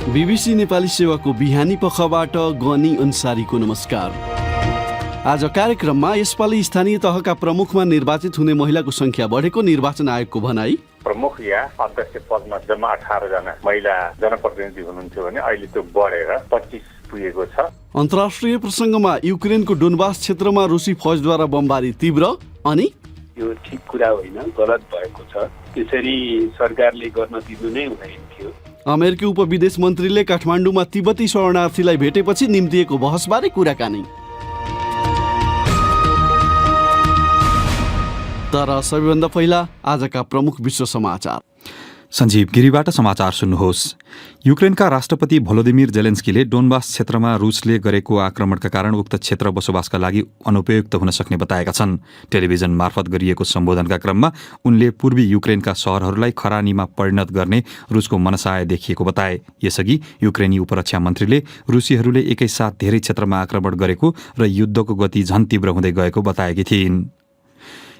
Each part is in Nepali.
बीबीसी नेपाली सेवाको बिहानी पखबाट गनी अन्सारीको नमस्कार। आज कार्यक्रममा यसपालि स्थानीय तहका प्रमुखमा निर्वाचित हुने महिलाको संख्या बढेको निर्वाचन आयोगको भनाई, प्रमुख या अध्यक्ष पदमा जम्मा 18 जना महिला जनप्रतिनिधि हुनुहुन्थ्यो भने अहिले त्यो बढेर 25 पुगेको छ। अन्तर्राष्ट्रिय प्रसङ्गमा युक्रेनको डोनबास क्षेत्रमा रुसी फौजद्वारा बमबारी तीव्र, अनि यो ठिक कुरा होइन, गलत भएको छ। त्यसरी सरकारले गर्न दिनु नै हुँदैन थियो। अमेरिकी उपविदेश मन्त्रीले काठमाडौँमा तिब्बती शरणार्थीलाई भेटेपछि निम्तिएको बहसबारे कुराकानी। तर सबैभन्दा पहिला आजका प्रमुख विश्व समाचार। सञ्जीव गिरीबाट समाचार सुन्नुहोस्। युक्रेनका राष्ट्रपति भोलोदिमिर जेलेन्स्कीले डोनबास क्षेत्रमा रुसले गरेको आक्रमणका कारण उक्त क्षेत्र बसोबासका लागि अनुपयुक्त हुन सक्ने बताएका छन्। टेलिभिजन मार्फत गरिएको सम्बोधनका क्रममा उनले पूर्वी युक्रेनका शहरहरूलाई खरानीमा परिणत गर्ने रुसको मनसाय देखिएको बताए। यसअघि युक्रेनी उपरक्षा मन्त्रीले रुसीहरूले एकैसाथ धेरै क्षेत्रमा आक्रमण गरेको र युद्धको गति झन तीव्र हुँदै गएको बताएकी थिइन्।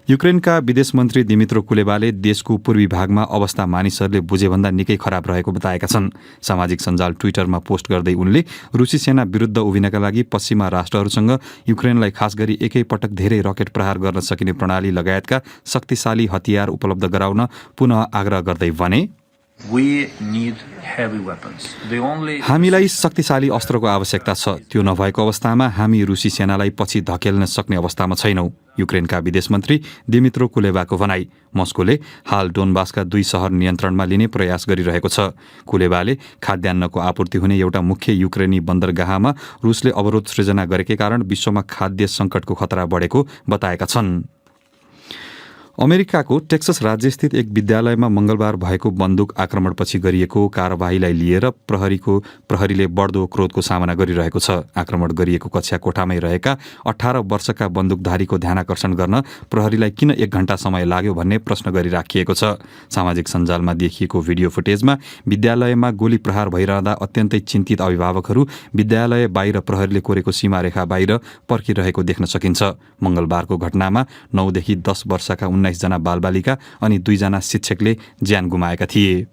युक्रेनका विदेश मन्त्री दिमित्रो कुलेबाले देशको पूर्वी भागमा अवस्था मानिसहरूले बुझेभन्दा निकै खराब रहेको बताएका छन्। सामाजिक सञ्जाल ट्विटरमा पोस्ट गर्दै उनले रुसी सेना विरुद्ध उभिनका लागि पश्चिमा राष्ट्रहरूसँग युक्रेनलाई खास गरी एकैपटक धेरै रकेट प्रहार गर्न सकिने प्रणाली लगायतका शक्तिशाली हतियार उपलब्ध गराउन पुनः आग्रह गर्दै भने, हामीलाई शक्तिशाली अस्त्रको आवश्यकता छ। त्यो नभएको अवस्थामा हामी रुसी सेनालाई पछि धकेल्न सक्ने अवस्थामा छैनौं। युक्रेनका विदेश मन्त्री दिमित्रो कुलेबाको भनाई। मस्कोले हाल डोनबासका 2 शहर नियन्त्रणमा लिने प्रयास गरिरहेको छ। कुलेबाले खाद्यान्नको आपूर्ति हुने एउटा मुख्य युक्रेनी बन्दरगाहमा रुसले अवरोध सृजना गरेकै कारण विश्वमा खाद्य सङ्कटको खतरा बढेको बताएका छन्। अमेरिकाको टेक्सस राज्यस्थित एक विद्यालयमा मंगलबार भएको बन्दुक आक्रमणपछि गरिएको कारबाहीलाई लिएर प्रहरीले बढ्दो क्रोधको सामना गरिरहेको छ। आक्रमण गरिएको कक्षा कोठामै रहेका 18 वर्षका बन्दुकधारीको ध्यानाकर्षण गर्न प्रहरीलाई किन 1 घण्टा समय लाग्यो भन्ने प्रश्न गरिराखिएको छ। सामाजिक सञ्जालमा देखिएको भिडियो फुटेजमा विद्यालयमा गोली प्रहार भइरहँदा अत्यन्तै चिन्तित अभिभावकहरू विद्यालय बाहिर प्रहरीले कोरेको सीमारेखा बाहिर पर्खिरहेको देख्न सकिन्छ। मंगलबारको घटनामा 9 देखि 10 वर्षका 19 जना बालबालिका अनि 2 जना शिक्षकले ज्यान गुमाएका थिए।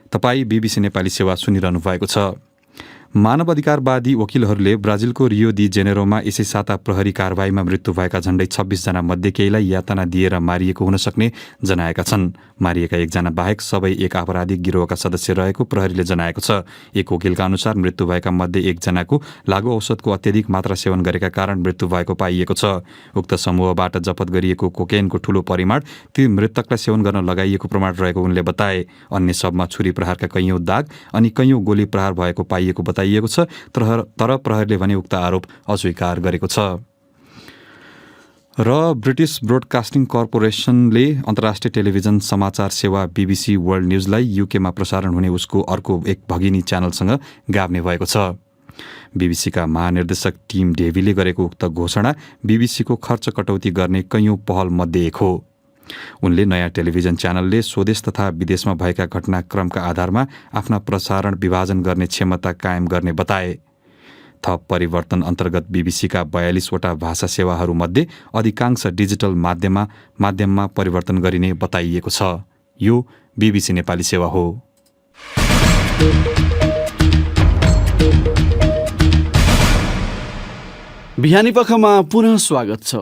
तपाई बीबीसी नेपाली सेवा सुनिरहनु भएको छ। मानव अधिकारवादी वकिलहरूले ब्राजिलको रियो दी जेनेरोमा यसै साता प्रहरी कारबाहीमा मृत्यु भएका झण्डै 26 जना मध्ये केहीलाई यातना दिएर मारिएको हुन सक्ने जनाएका छन्। मारिएका 1 जना बाहेक सबै एक आपराधिक गिरोहका सदस्य रहेको प्रहरीले जनाएको छ। एक वकिलका अनुसार मृत्यु भएका मध्ये 1 जनाको लागू औषधको अत्यधिक मात्रा सेवन गरेका कारण मृत्यु भएको पाइएको छ। उक्त समूहबाट जफत गरिएको कोकेनको ठूलो परिमाण ती मृतकलाई सेवन गर्न लगाइएको प्रमाण रहेको उनले बताए। अन्य सबमा छुरी प्रहारका कैयौं दाग अनि कैयौं गोली प्रहार भएको पाइएको बताइएको छ। तर प्रहरीले भने उक्त आरोप अस्वीकार गरेको छ। र ब्रिटिश ब्रोडकास्टिङ कर्पोरेसनले अन्तर्राष्ट्रिय टेलिभिजन समाचार सेवा बीबीसी वर्ल्ड न्यूजलाई युकेमा प्रसारण हुने उसको अर्को एक भगिनी च्यानलसँग गाभ्ने भएको छ। बीबीसीका महानिर्देशक टिम डेभीले गरेको उक्त घोषणा बीबीसीको खर्च कटौती गर्ने कैयौं पहल मध्ये एक हो। उनले नयाँ टेलिभिजन च्यानलले स्वदेश तथा विदेशमा भएका घटनाक्रमका आधारमा आफ्ना प्रसारण विभाजन गर्ने क्षमता कायम गर्ने बताए। थप परिवर्तन अन्तर्गत बीबीसीका 42 वटा भाषा सेवाहरूमध्ये अधिकांश डिजिटल माध्यममा परिवर्तन गरिने बताइएको छ। यो बीबीसी नेपाली सेवा हो। बिहानी पखमा पुनः स्वागत छ।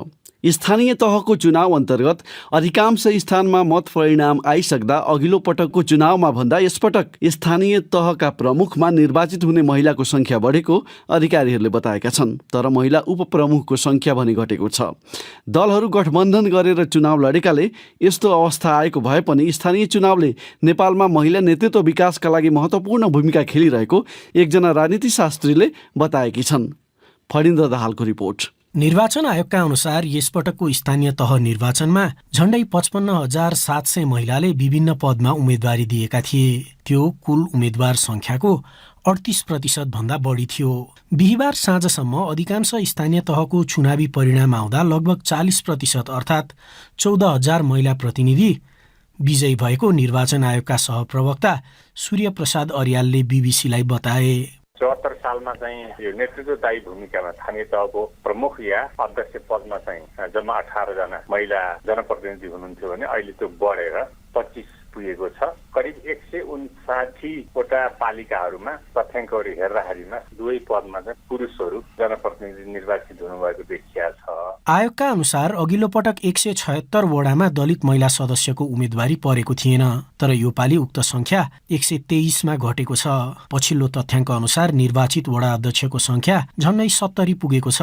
स्थानीय तहको चुनाव अन्तर्गत अधिकांश स्थानमा मत परिणाम आइसक्दा अघिल्लो पटकको चुनावमा भन्दा यसपटक स्थानीय तहका प्रमुखमा निर्वाचित हुने महिलाको संख्या बढेको अधिकारीहरूले बताएका छन्। तर महिला उपप्रमुखको संख्या भने घटेको छ। दलहरू गठबन्धन गरेर चुनाव लडेकाले यस्तो अवस्था आएको भए पनि स्थानीय चुनावले नेपालमा महिला नेतृत्व विकासका लागि महत्त्वपूर्ण भूमिका खेलिरहेको एकजना राजनीतिशास्त्रीले बताएकी छन्। फणिन्द्र दाहालको रिपोर्ट। निर्वाचन आयोगका अनुसार यसपटकको स्थानीय तह निर्वाचनमा झण्डै 55,700 महिलाले विभिन्न पदमा उम्मेदवारी दिएका थिए। त्यो कुल उम्मेदवार संख्याको 38% भन्दा बढी थियो। बिहिबार साँझसम्म अधिकांश स्थानीय तहको चुनावी परिणाम आउँदा लगभग 40% अर्थात् 14,000 महिला प्रतिनिधि विजयी भएको निर्वाचन आयोगका सहप्रवक्ता सूर्य प्रसाद अर्यालले बीबीसीलाई बताए। 74 सालमा चाहिँ यो नेतृत्वदायी भूमिकामा स्थानीय तहको प्रमुख या अध्यक्ष पदमा चाहिँ जम्मा 18 जना महिला जनप्रतिनिधि हुनुहुन्थ्यो भने अहिले त्यो बढेर 25 पुगेको छ। करिब 159 वटा पालिकाहरूमा तथ्याङ्कहरू हेर्दाखेरिमा दुवै पदमा चाहिँ पुरुषहरू जनप्रतिनिधि निर्वाचित हुनुभएको देखिया छ। आयोगका अनुसार अघिल्लो पटक 176 वडामा दलित महिला सदस्यको उम्मेदवारी परेको थिएन, तर योपालि उक्त संख्या 123 मा घटेको छ। पछिल्लो तथ्याङ्क अनुसार निर्वाचित वडा अध्यक्षको संख्या झन्डै 70 पुगेको छ।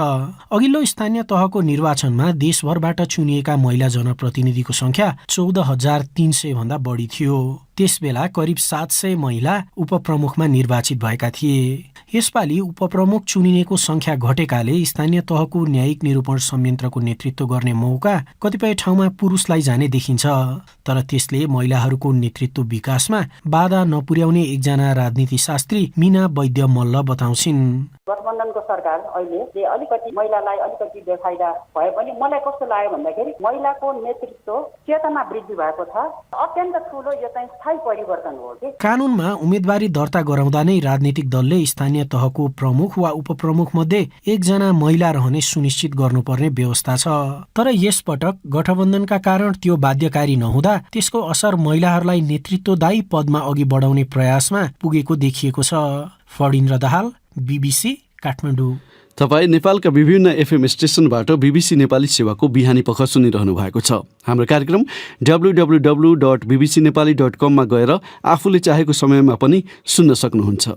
अघिल्लो स्थानीय तहको निर्वाचनमा देशभरबाट चुनिएका महिला जनप्रतिनिधिको संख्या 14,300 भन्दा बढी थियो। त्यसबेला करिब 700 महिला उपप्रमुखमा निर्वाचित भएका थिए। यसपालि उपप्रमुख चुनिनेको संख्या घटेकाले स्थानीय तहको न्यायिक निरूपण संयन्त्रको नेतृत्व गर्ने मौका कतिपय ठाउँमा पुरुषलाई जाने देखिन्छ, तर त्यसले महिलाहरूको नेतृत्व विकासमा बाधा नपुर्याउने एकजना राजनीतिशास्त्री मीना वैद्य मल्ल बताउँछिन्। गठबन्धनको सरकार अहिले अलिकति महिलालाई अलिकति बेफाइदा भए पनि मलाई कस्तो लाग्यो भन्दाखेरि महिलाको नेतृत्व चेतना वृद्धि भएको छ। अत्यन्त ठुलो यो चाहिँ स्थायी परिवर्तन हो कि कानूनमा उम्मेदवारी दर्ता गराउँदा नै राजनीतिक दलले स्थानीय तहको प्रमुख वा उपप्रमुख मध्ये एकजना महिला रहने सुनिश्चित गर्नुपर्ने व्यवस्था छ। तर यसपटक गठबन्धनका कारण त्यो बाध्यकारी नहुँदा त्यसको असर महिलाहरूलाई नेतृत्वदायी पदमा अघि बढाउने प्रयासमा पुगेको देखिएको छ। फणिन्द्र दाहाल, BBC, काठमाडौँ। तपाईँ नेपालका विभिन्न FM स्टेशनबाट BBC नेपाली सेवाको बिहानी पख सुनिरहनु भएको छ। हाम्रो कार्यक्रम www.bbcnepali.com मा गएर आफूले चाहेको समयमा पनि सुन्न सक्नुहुन्छ।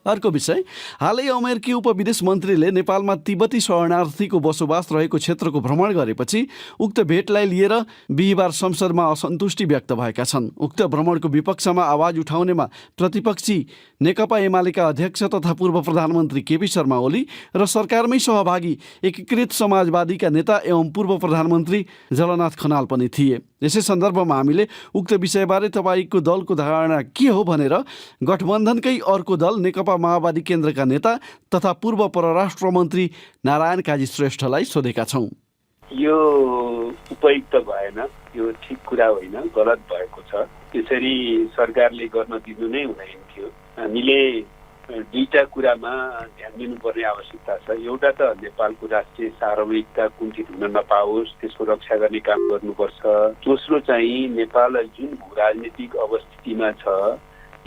अर्को विषय, हालै अमेरिकी उपविदेश मन्त्रीले नेपालमा तिब्बती शरणार्थीको बसोबास रहेको क्षेत्रको भ्रमण गरेपछि उक्त भेटलाई लिएर बिहिबार संसदमा असन्तुष्टि व्यक्त भएका छन्। उक्त भ्रमणको विपक्षमा आवाज उठाउनेमा प्रतिपक्षी नेकपा एमालेका अध्यक्ष तथा पूर्व प्रधानमन्त्री केपी शर्मा ओली र सरकारमै सहभागी एकीकृत समाजवादीका नेता एवं पूर्व प्रधानमन्त्री जलनाथ खनाल पनि थिए। यसै सन्दर्भमा हामीले उक्त विषयबारे तपाईँको दलको धारणा के हो भनेर गठबन्धनकै अर्को दल नेकपा माओवादी केन्द्रका नेता तथा पूर्व परराष्ट्र मन्त्री नारायण काजी श्रेष्ठलाई सोधेका छौँ। यो उपयुक्त भएन, यो ठिक कुरा होइन, गलत भएको छ। त्यसरी सरकारले गर्न दिनु नै हुँदैन थियो। हामीले दुईटा कुरामा ध्यान दिनुपर्ने आवश्यकता छ। एउटा त नेपालको राष्ट्रिय सार्वभौमिकता कुण्ठित हुन नपाओस्, त्यसको रक्षा गर्ने काम गर्नुपर्छ। दोस्रो चाहिँ नेपाल जुन भूराजनीतिक अवस्थितिमा छ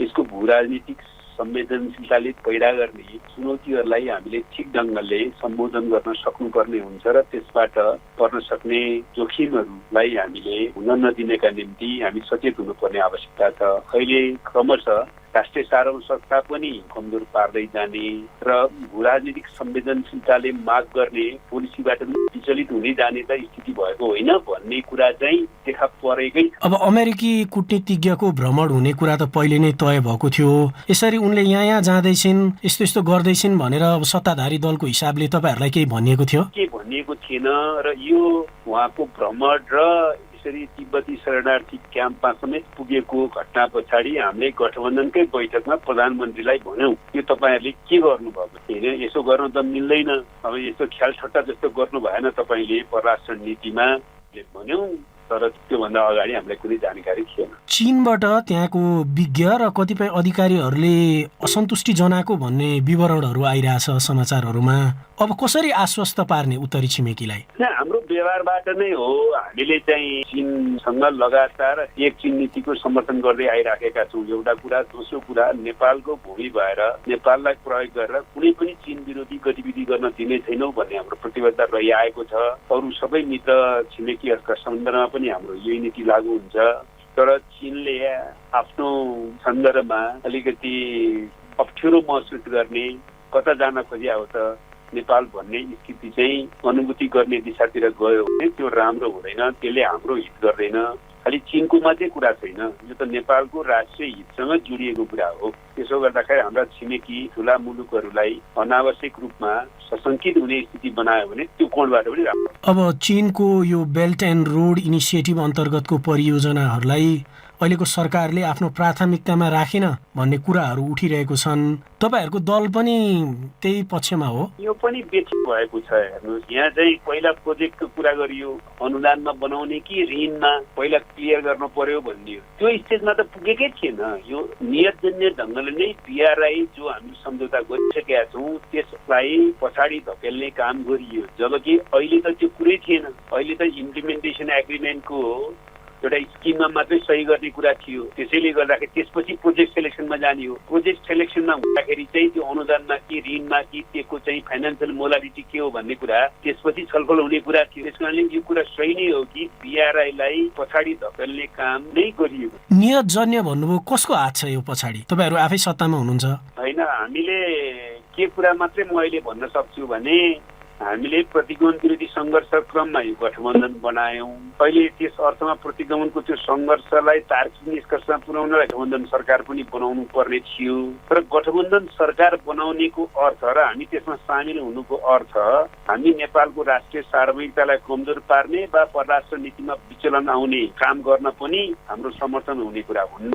यसको भूराजनीतिक संवेदनशीलताले पैदा गर्ने चुनौतीहरूलाई हामीले ठिक ढङ्गले सम्बोधन गर्न सक्नुपर्ने हुन्छ र त्यसबाट पर्न सक्ने जोखिमहरूलाई हामीले हुन नदिनेका निम्ति हामी सचेत हुनुपर्ने आवश्यकता छ। अहिले क्रमशः राष्ट्रिय सार्वभौमिकता पनि कमजोर पार्दै जाने र भूराजनीतिक संवेदनशीलताले माग गर्ने पोलिसीबाट विचलित हुँदै जाने त स्थिति भएको होइन भन्ने कुरा चाहिँ देखा परेकै। अब अमेरिकी कूटनीतिज्ञको भ्रमण हुने कुरा त पहिले नै तय भएको थियो। यसरी उनले यहाँ जाँदैछिन्, यस्तो यस्तो गर्दैछिन् भनेर अब सत्ताधारी दलको हिसाबले तपाईँहरूलाई केही भनिएको थियो? के भनिएको थिएन र यो उहाँको भ्रमण र तिब्बती शरणार्थी क्याम्पमा समेत पुगेको घटना पछाडि हामीले गठबन्धनकै बैठकमा प्रधानमन्त्रीलाई भन्यौँ यो तपाईँहरूले के गर्नुभएको होइन, यसो गर्न त मिल्दैन, अब यस्तो ख्याल ठट्टा जस्तो गर्नु भएन तपाईँले परराष्ट्र नीतिमा भन्यौँ। तर त्योभन्दा अगाडि हामीलाई कुनै जानकारी थिएन। चीनबाट त्यहाँको विज्ञ र कतिपय अधिकारीहरूले असन्तुष्टि जनाएको भन्ने विवरणहरू आइरहेछ समाचारहरूमा। अब कसरी आश्वस्त पार्ने उत्तरी छिमेकीलाई? हाम्रो व्यवहारबाट नै हो। हामीले चाहिँ चीनसँग लगातार एक चीन नीतिको समर्थन गर्दै आइराखेका छौँ, एउटा कुरा। दोस्रो कुरा, नेपालको भूमि भएर नेपाललाई प्रयोग गरेर कुनै पनि चीन विरोधी गतिविधि गर्न दिने छैनौँ भन्ने हाम्रो प्रतिबद्धता रहिआएको छ। अरू सबै मित्र छिमेकीहरूका सन्दर्भमा पनि हाम्रो यही नीति लागू हुन्छ। तर चीनले आफ्नो सन्दर्भमा अलिकति अप्ठ्यारो महसुस गर्ने, कता जान खोजिया हो त नेपाल भन्ने स्थिति चाहिँ अनुभूति गर्ने दिशातिर गयो भने त्यो राम्रो हुँदैन, त्यसले हाम्रो हित गर्दैन। खालि चीनको मात्रै कुरा छैन, यो त नेपालको राष्ट्रिय हितसँग जोडिएको कुरा हो। त्यसो गर्दाखेरि हाम्रा छिमेकी ठुला मुलुकहरूलाई अनावश्यक रूपमा सशङ्कित हुने स्थिति बनायो भने त्यो कोणबाट पनि राम्रो। अब चीनको यो बेल्ट एन्ड रोड इनिसिएटिभ अन्तर्गतको परियोजनाहरूलाई अहिलेको सरकारले आफ्नो प्राथमिकतामा राखेन भन्ने कुराहरू उठिरहेको छन्। तपाईँहरूको दल पनि त्यही पक्षमा हो? यो पनि व्यथित भएको छ। हेर्नुहोस्, यहाँ चाहिँ पहिला प्रोजेक्टको कुरा गरियो, अनुदानमा बनाउने कि ऋणमा पहिला क्लियर गर्नु पर्यो भनिदियो। त्यो स्टेजमा त पुगेकै थिएन। यो नियतजन्य ढङ्गले नै BRI जो हामी सम्झौता गरिसकेका छौँ त्यसलाई पछाडि धकेल्ने काम गरियो, जबकि अहिले त त्यो कुरै थिएन। अहिले त इम्प्लिमेन्टेसन एग्रिमेन्टको एउटा स्किममा मात्रै सही गर्ने कुरा थियो। त्यसैले गर्दाखेरि त्यसपछि प्रोजेक्ट सेलेक्सनमा जाने हो। प्रोजेक्ट सेलेक्सनमा हुँदाखेरि चाहिँ त्यो अनुदानमा कि ऋणमा कि त्यसको चाहिँ फाइनेन्सियल मोडालिटी के हो भन्ने कुरा त्यसपछि छलफल हुने कुरा थियो। त्यस कारणले यो कुरा सही नै हो कि BRI-लाई पछाडि धकेल्ने काम नै गरिएको। नियतजन्य भन्नुभयो, कसको हात छ यो पछाडि? तपाईहरु आफै सत्तामा हुनुहुन्छ। होइन, हामीले के कुरा मात्रै म अहिले भन्न सक्छु भने हामीले प्रतिगमन विरोधी सङ्घर्ष क्रममा यो गठबन्धन बनायौँ। अहिले त्यस अर्थमा प्रतिगमनको त्यो सङ्घर्षलाई तार्किक निष्कर्षमा पुर्याउनलाई गठबन्धन सरकार पनि बनाउनु पर्ने थियो। तर गठबन्धन सरकार बनाउनेको अर्थ र हामी त्यसमा सामेल हुनुको अर्थ हामी नेपालको राष्ट्रिय सार्वभौमिकतालाई कमजोर पार्ने वा परराष्ट्र नीतिमा विचलन आउने काम गर्न पनि हाम्रो समर्थन हुने कुरा हुन्न।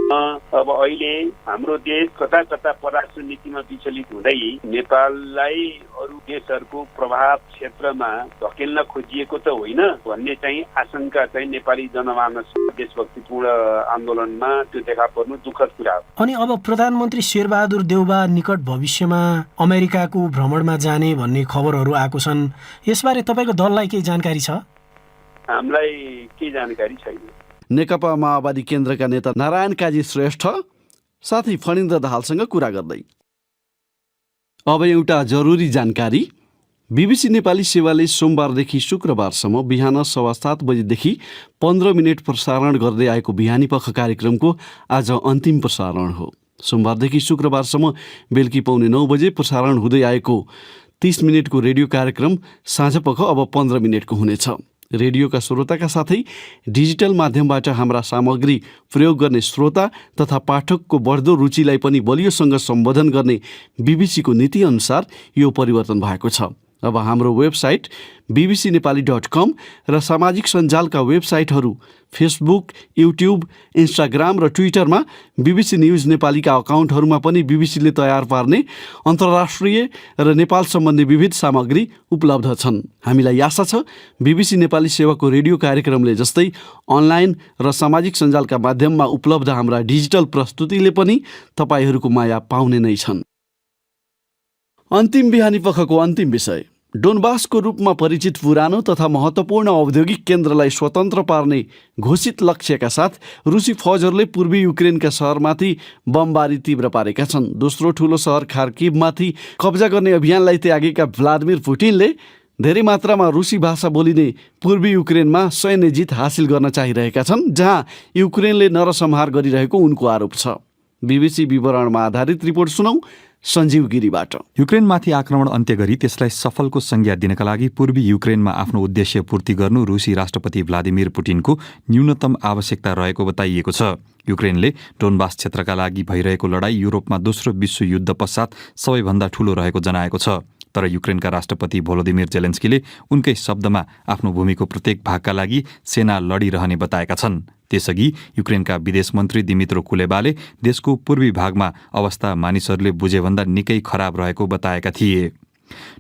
अब अहिले हाम्रो देश कता कता परराष्ट्र नीतिमा विचलित हुँदै नेपाललाई अरू देशहरूको प्रभाव क्षेत्रमा धकेल्न खोजिएको त होइन भन्ने चाहिँ आशंका चाहिँ नेपाली जनमानस देशभक्तिपूर्ण आन्दोलनमा त्यो देखा पर्नु दुःखद कुरा हो। अनि अब प्रधानमन्त्री शेरबहादुर देउबा निकट भविष्यमा अमेरिकाको भ्रमणमा जाने भन्ने खबरहरू आएको छन्। यसबारे तपाईँको दललाई केही जानकारी छ? हामीलाई केही जानकारी छैन। नेकपा माओवादी केन्द्रका नेता नारायण काजी श्रेष्ठ साथै फणिन्द्र दाहालसँग कुरा गर्दै। अब एउटा जरुरी जानकारी। BBC नेपाली सेवाले सोमबारदेखि शुक्रबारसम्म बिहान 7:15 बजेदेखि 15 मिनट प्रसारण गर्दै आएको बिहानी पख कार्यक्रमको आज अन्तिम प्रसारण हो। सोमबारदेखि शुक्रबारसम्म बेलुकी 9:15 बजे प्रसारण हुँदै आएको 30 मिनटको रेडियो कार्यक्रम साँझपख अब 15 मिनटको हुनेछ। रेडियोका श्रोताका साथै डिजिटल माध्यमबाट हाम्रा सामग्री प्रयोग गर्ने श्रोता तथा पाठकको बढ्दो रुचिलाई पनि बलियोसँग सम्बोधन गर्ने BBCको नीति अनुसार यो परिवर्तन भएको छ। अब हाम्रो वेबसाइट bbcnepali.com र सामाजिक सञ्जालका वेबसाइटहरू फेसबुक, युट्युब, इन्स्टाग्राम र ट्विटरमा BBC न्युज नेपालीका अकाउन्टहरूमा पनि BBCले तयार पार्ने अन्तर्राष्ट्रिय र नेपाल सम्बन्धी विविध सामग्री उपलब्ध छन्। हामीलाई आशा छ BBC नेपाली सेवाको रेडियो कार्यक्रमले जस्तै अनलाइन र सामाजिक सञ्जालका माध्यममा उपलब्ध हाम्रा डिजिटल प्रस्तुतिले पनि तपाईँहरूको माया पाउने नै छन्। अन्तिम बिहानी पखको अन्तिम विषय। डोनबासको रूपमा परिचित पुरानो तथा महत्त्वपूर्ण औद्योगिक केन्द्रलाई स्वतन्त्र पार्ने घोषित लक्ष्यका साथ रुसी फौजहरूले पूर्वी युक्रेनका शहरमाथि बमबारी तीव्र पारेका छन्। दोस्रो ठूलो शहर खार्किभमाथि कब्जा गर्ने अभियानलाई त्यागेका भ्लादिमिर पुटिनले धेरै मात्रामा रुसी भाषा बोलिने पूर्वी युक्रेनमा सैन्य जित हासिल गर्न चाहिरहेका छन्, जहाँ युक्रेनले नरसंहार गरिरहेको उनको आरोप छ। BBC विवरणमा आधारित रिपोर्ट सुनौ सञ्जीव गिरीबाट। युक्रेनमाथि आक्रमण अन्त्य गरी त्यसलाई सफलको संज्ञा दिनका लागि पूर्वी युक्रेनमा आफ्नो उद्देश्य पूर्ति गर्नु रुसी राष्ट्रपति भ्लादिमिर पुटिनको न्यूनतम आवश्यकता रहेको बताइएको छ। युक्रेनले डोनबास क्षेत्रका लागि भइरहेको लडाईँ युरोपमा दोस्रो विश्वयुद्ध पश्चात सबैभन्दा ठूलो रहेको जनाएको छ। तर युक्रेनका राष्ट्रपति भोलोदिमिर जेलेन्स्कीले उनकै शब्दमा आफ्नो भूमिको प्रत्येक भागका लागि सेना लडिरहने बताएका छन्। त्यसअघि युक्रेनका विदेश मन्त्री दिमित्रो कुलेबाले देशको पूर्वी भागमा अवस्था मानिसहरूले बुझेभन्दा निकै खराब रहेको बताएका थिए।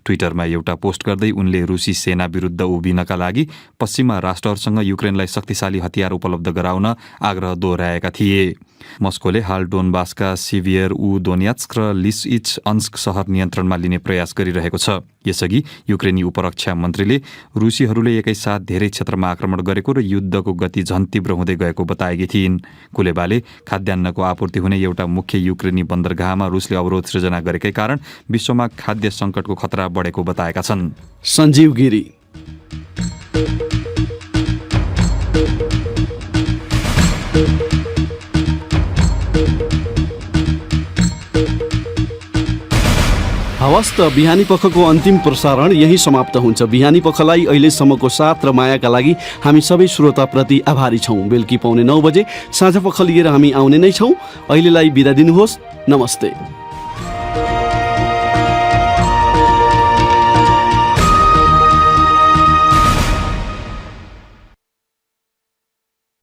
ट्विटरमा एउटा पोस्ट गर्दै उनले रुसी सेना विरुद्ध उभिनका लागि पश्चिमा राष्ट्रहरूसँग युक्रेनलाई शक्तिशाली हतियार उपलब्ध गराउन आग्रह दोहोर्याएका थिए। मस्कोले हाल डोनबासका सिभियर दोनेत्स्क र लिसिचन्स्क सहर नियन्त्रणमा लिने प्रयास गरिरहेको छ। यसअघि युक्रेनी उपरक्षा मन्त्रीले रुसीहरूले एकैसाथ धेरै क्षेत्रमा आक्रमण गरेको र युद्धको गति झन तीव्र हुँदै गएको बताएकी थिइन्। कुलेबाले खाद्यान्नको आपूर्ति हुने एउटा मुख्य युक्रेनी बन्दरगाहमा रुसले अवरोध सृजना गरेकै कारण विश्वमा खाद्य सङ्कटको खतरा बढेको बताएका छन्। सञ्जीव गिरी। हवस् त बिहानी पखको अन्तिम प्रसारण यही समाप्त हुन्छ। बिहानी पखलाई अहिलेसम्मको साथ र मायाका लागि हामी सबै श्रोताप्रति आभारी छौँ। बेलुकी 9:15 बजे साँझ पख लिएर हामी आउने नै छौँ। अहिलेलाई बिदा दिनुहोस्। नमस्ते।